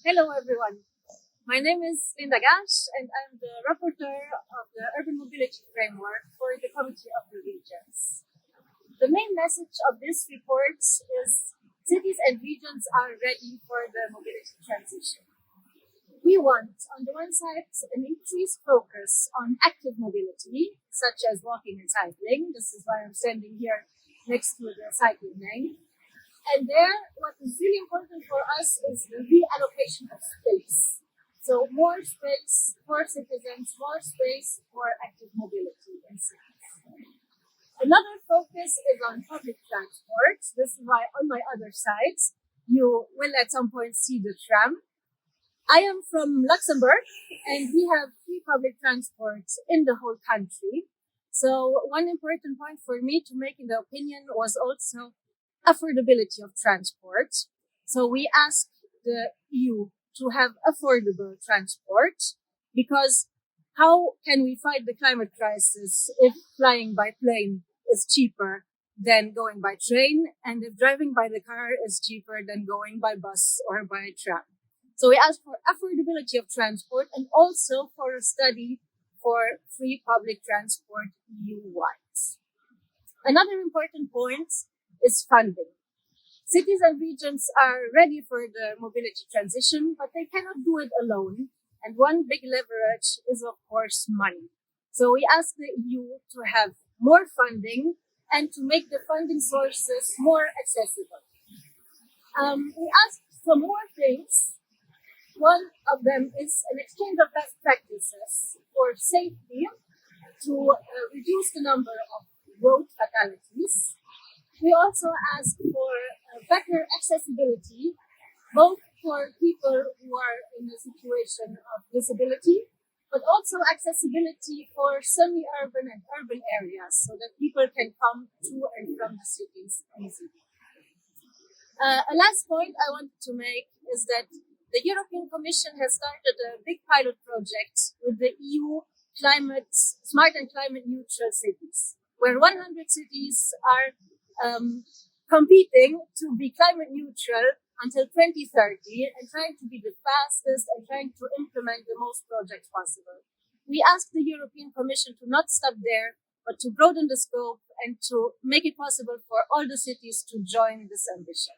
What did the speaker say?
Hello, everyone. My name is Linda Gaasch, and I'm the rapporteur of the Urban Mobility Framework for the Committee of the Regions. The main message of this report is cities and regions are ready for the mobility transition. We want, on the one side, an increased focus on active mobility, such as walking and cycling. This is why I'm standing here next to the cycling lane. And there, what is really important for us is the reallocation of space. So more space for citizens, more space for active mobility in cities. Another focus is on public transport. This is why on my other side, you will at some point see the tram. I am from Luxembourg, and we have free public transport in the whole country. So one important point for me to make in the opinion was also affordability of transport. So we ask the EU to have affordable transport, because how can we fight the climate crisis if flying by plane is cheaper than going by train, and if driving by the car is cheaper than going by bus or by tram? So we ask for affordability of transport and also for a study for free public transport EU-wide. Another important point is funding. Cities and regions are ready for the mobility transition, but they cannot do it alone. And one big leverage is, of course, money. So we ask the EU to have more funding and to make the funding sources more accessible. We ask for more things. One of them is an exchange of best practices for safety to reduce the number of road fatalities. We also ask for better accessibility, both for people who are in a situation of disability, but also accessibility for semi-urban and urban areas, so that people can come to and from the cities easily. A last point I wanted to make is that the European Commission has started a big pilot project with the EU smart and climate neutral cities, where 100 cities are competing to be climate neutral until 2030 and trying to be the fastest and trying to implement the most projects possible. We ask the European Commission to not stop there, but to broaden the scope and to make it possible for all the cities to join this ambition.